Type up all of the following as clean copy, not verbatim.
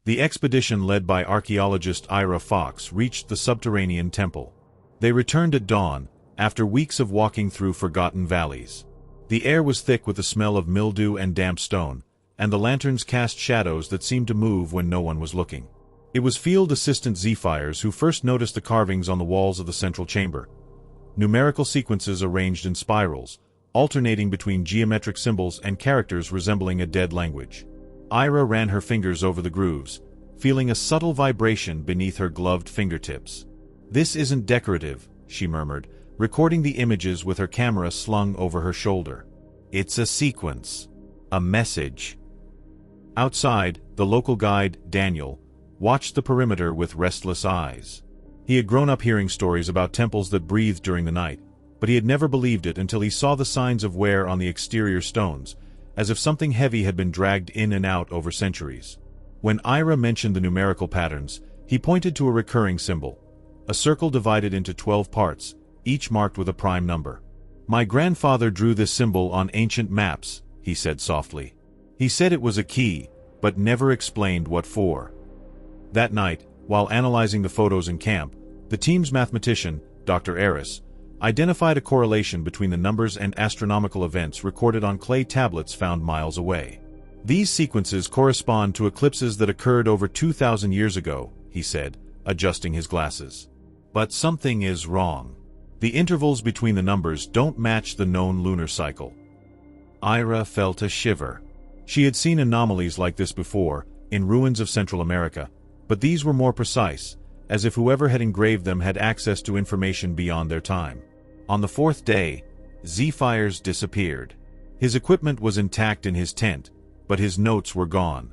The expedition led by archaeologist Ira Fox reached the subterranean temple. They returned at dawn, after weeks of walking through forgotten valleys. The air was thick with the smell of mildew and damp stone, and the lanterns cast shadows that seemed to move when no one was looking. It was field assistant Zephyrs who first noticed the carvings on the walls of the central chamber. Numerical sequences arranged in spirals, alternating between geometric symbols and characters resembling a dead language. Ira ran her fingers over the grooves, feeling a subtle vibration beneath her gloved fingertips. "This isn't decorative," she murmured, recording the images with her camera slung over her shoulder. "It's a sequence. A message." Outside, the local guide, Daniel, watched the perimeter with restless eyes. He had grown up hearing stories about temples that breathed during the night, but he had never believed it until he saw the signs of wear on the exterior stones, as if something heavy had been dragged in and out over centuries. When Ira mentioned the numerical patterns, he pointed to a recurring symbol, a circle divided into 12 parts, each marked with a prime number. "My grandfather drew this symbol on ancient maps," he said softly. "He said it was a key, but never explained what for." That night, while analyzing the photos in camp, the team's mathematician, Dr. Eris, identified a correlation between the numbers and astronomical events recorded on clay tablets found miles away. "These sequences correspond to eclipses that occurred over 2,000 years ago," he said, adjusting his glasses. "But something is wrong. The intervals between the numbers don't match the known lunar cycle." Ira felt a shiver. She had seen anomalies like this before, in ruins of Central America, but these were more precise, as if whoever had engraved them had access to information beyond their time. On the fourth day, Zephyrs disappeared. His equipment was intact in his tent, but his notes were gone.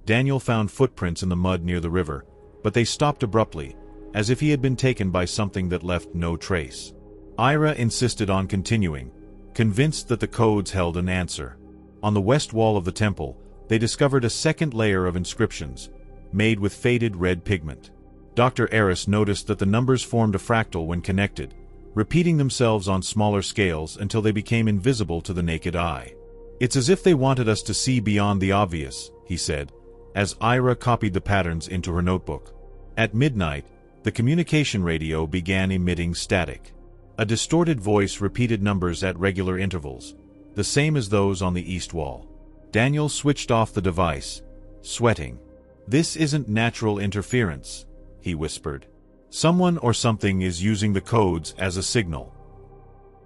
Daniel found footprints in the mud near the river, but they stopped abruptly, as if he had been taken by something that left no trace. Ira insisted on continuing, convinced that the codes held an answer. On the west wall of the temple, they discovered a second layer of inscriptions, made with faded red pigment. Dr. Eris noticed that the numbers formed a fractal when connected, repeating themselves on smaller scales until they became invisible to the naked eye. "It's as if they wanted us to see beyond the obvious," he said, as Ira copied the patterns into her notebook. At midnight, the communication radio began emitting static. A distorted voice repeated numbers at regular intervals, the same as those on the east wall. Daniel switched off the device, sweating. "This isn't natural interference," he whispered. "Someone or something is using the codes as a signal."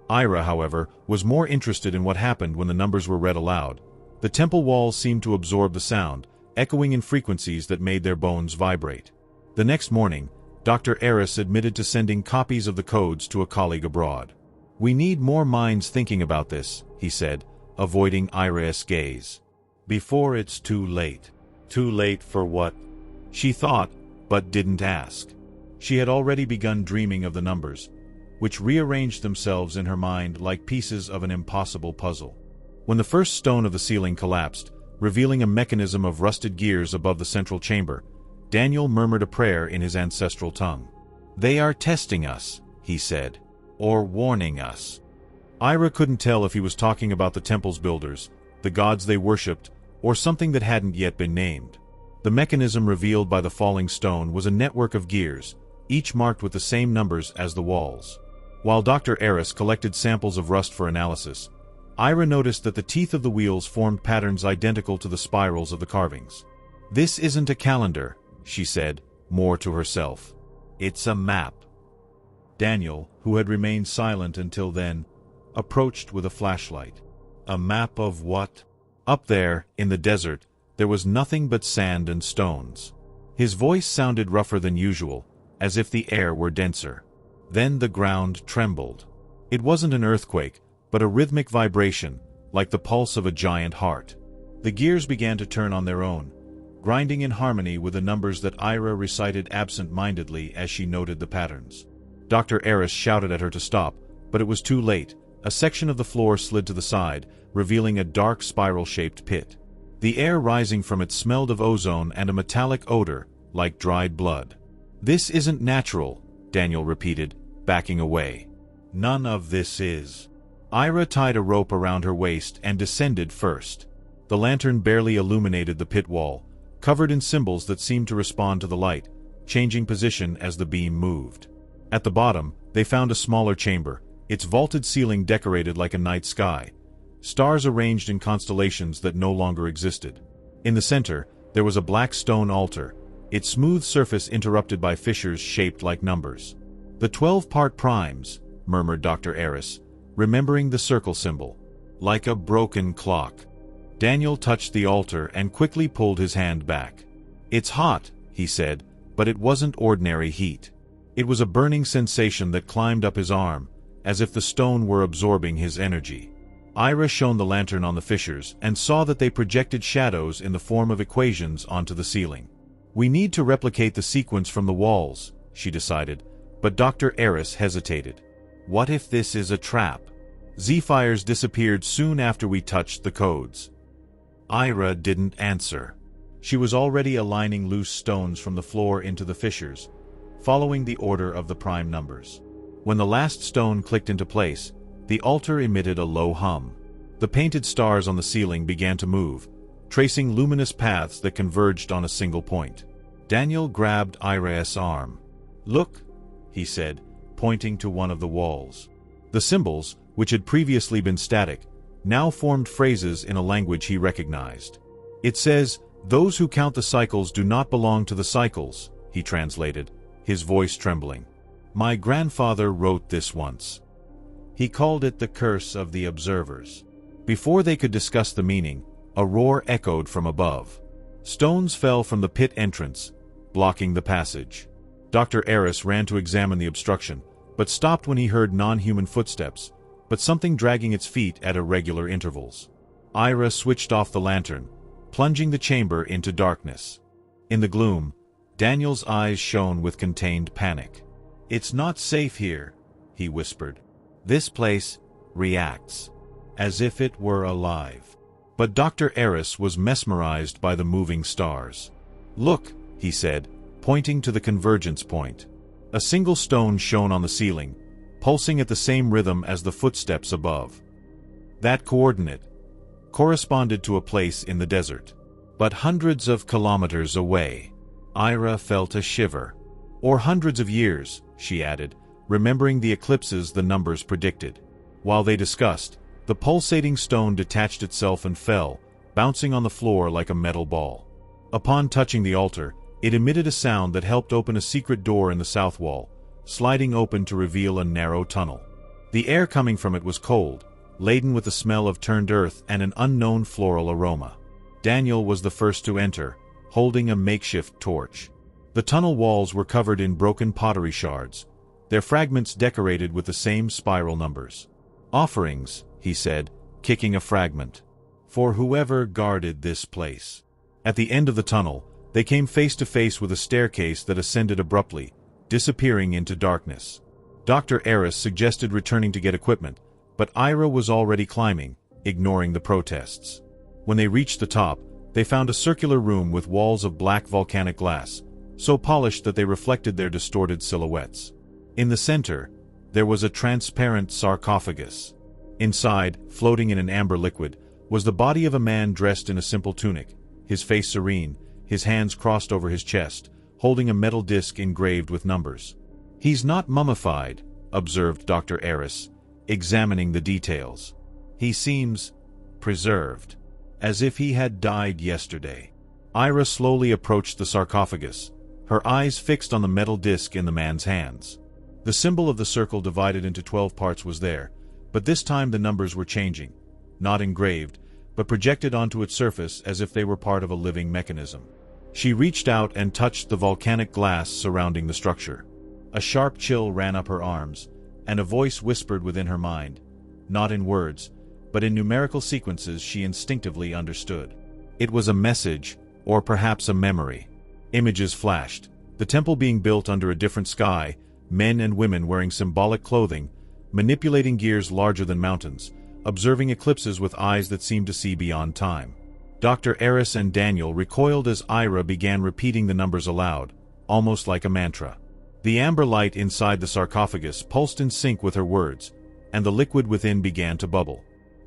Ira, however, was more interested in what happened when the numbers were read aloud. The temple walls seemed to absorb the sound, echoing in frequencies that made their bones vibrate. The next morning, Dr. Eris admitted to sending copies of the codes to a colleague abroad. "We need more minds thinking about this," he said, avoiding Ira's gaze. "Before it's too late." Too late for what? She thought, but didn't ask. She had already begun dreaming of the numbers, which rearranged themselves in her mind like pieces of an impossible puzzle. When the first stone of the ceiling collapsed, revealing a mechanism of rusted gears above the central chamber, Daniel murmured a prayer in his ancestral tongue. "They are testing us," he said, "or warning us." Ira couldn't tell if he was talking about the temple's builders, the gods they worshipped, or something that hadn't yet been named. The mechanism revealed by the falling stone was a network of gears, each marked with the same numbers as the walls. While Dr. Eris collected samples of rust for analysis, Ira noticed that the teeth of the wheels formed patterns identical to the spirals of the carvings. "This isn't a calendar," she said, more to herself. "It's a map." Daniel, who had remained silent until then, approached with a flashlight. "A map of what?" Up there, in the desert, there was nothing but sand and stones. His voice sounded rougher than usual, as if the air were denser. Then the ground trembled. It wasn't an earthquake, but a rhythmic vibration, like the pulse of a giant heart. The gears began to turn on their own, grinding in harmony with the numbers that Ira recited absent-mindedly as she noted the patterns. Dr. Eris shouted at her to stop, but it was too late. A section of the floor slid to the side, revealing a dark spiral-shaped pit. The air rising from it smelled of ozone and a metallic odor, like dried blood. "This isn't natural," Daniel repeated, backing away. "None of this is." Ira tied a rope around her waist and descended first. The lantern barely illuminated the pit wall, covered in symbols that seemed to respond to the light, changing position as the beam moved. At the bottom, they found a smaller chamber, its vaulted ceiling decorated like a night sky, stars arranged in constellations that no longer existed. In the center, there was a black stone altar, its smooth surface interrupted by fissures shaped like numbers. "The 12-part primes," murmured Dr. Eris, remembering the circle symbol. "Like a broken clock." Daniel touched the altar and quickly pulled his hand back. "It's hot," he said, but it wasn't ordinary heat. It was a burning sensation that climbed up his arm, as if the stone were absorbing his energy. Ira shone the lantern on the fissures and saw that they projected shadows in the form of equations onto the ceiling. "We need to replicate the sequence from the walls," she decided, but Dr. Eris hesitated. "What if this is a trap?" "Z-fires disappeared soon after we touched the codes." Ira didn't answer. She was already aligning loose stones from the floor into the fissures, following the order of the prime numbers. When the last stone clicked into place, the altar emitted a low hum. The painted stars on the ceiling began to move, tracing luminous paths that converged on a single point. Daniel grabbed Ira's arm. "Look," he said, pointing to one of the walls. The symbols, which had previously been static, now formed phrases in a language he recognized. "It says, 'Those who count the cycles do not belong to the cycles,'" he translated, his voice trembling. "My grandfather wrote this once. He called it the curse of the observers." Before they could discuss the meaning, a roar echoed from above. Stones fell from the pit entrance, blocking the passage. Dr. Eris ran to examine the obstruction, but stopped when he heard non-human footsteps, but something dragging its feet at irregular intervals. Ira switched off the lantern, plunging the chamber into darkness. In the gloom, Daniel's eyes shone with contained panic. "It's not safe here," he whispered. "This place reacts, as if it were alive." But Dr. Eris was mesmerized by the moving stars. "Look," he said, pointing to the convergence point. A single stone shone on the ceiling, pulsing at the same rhythm as the footsteps above. That coordinate corresponded to a place in the desert, but hundreds of kilometers away. Ira felt a shiver. "Or hundreds of years," she added, remembering the eclipses the numbers predicted. While they discussed, the pulsating stone detached itself and fell, bouncing on the floor like a metal ball. Upon touching the altar, it emitted a sound that helped open a secret door in the south wall, sliding open to reveal a narrow tunnel. The air coming from it was cold, laden with the smell of turned earth and an unknown floral aroma. Daniel was the first to enter, holding a makeshift torch. The tunnel walls were covered in broken pottery shards, their fragments decorated with the same spiral numbers. "Offerings," he said, kicking a fragment, "for whoever guarded this place." At the end of the tunnel, they came face to face with a staircase that ascended abruptly, disappearing into darkness. Dr. Eris suggested returning to get equipment, but Ira was already climbing, ignoring the protests. When they reached the top, they found a circular room with walls of black volcanic glass, so polished that they reflected their distorted silhouettes. In the center, there was a transparent sarcophagus. Inside, floating in an amber liquid, was the body of a man dressed in a simple tunic, his face serene, his hands crossed over his chest, holding a metal disc engraved with numbers. "He's not mummified," observed Dr. Eris, examining the details. "He seems preserved, as if he had died yesterday." Ira slowly approached the sarcophagus, her eyes fixed on the metal disc in the man's hands. The symbol of the circle divided into 12 parts was there, but this time the numbers were changing, not engraved, but projected onto its surface as if they were part of a living mechanism. She reached out and touched the volcanic glass surrounding the structure. A sharp chill ran up her arms, and a voice whispered within her mind, not in words, but in numerical sequences she instinctively understood. It was a message, or perhaps a memory. Images flashed, the temple being built under a different sky, men and women wearing symbolic clothing, manipulating gears larger than mountains, observing eclipses with eyes that seemed to see beyond time. Dr. Eris and Daniel recoiled as Ira began repeating the numbers aloud, almost like a mantra. The amber light inside the sarcophagus pulsed in sync with her words, and the liquid within began to bubble.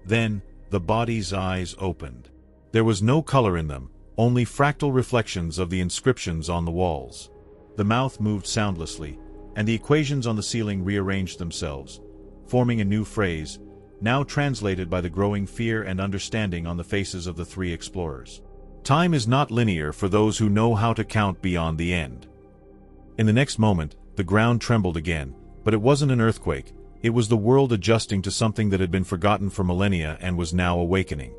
Then, the body's eyes opened. There was no color in them, only fractal reflections of the inscriptions on the walls. The mouth moved soundlessly, and the equations on the ceiling rearranged themselves, forming a new phrase, now translated by the growing fear and understanding on the faces of the three explorers. Time is not linear for those who know how to count beyond the end. In the next moment, the ground trembled again, but it wasn't an earthquake, it was the world adjusting to something that had been forgotten for millennia and was now awakening.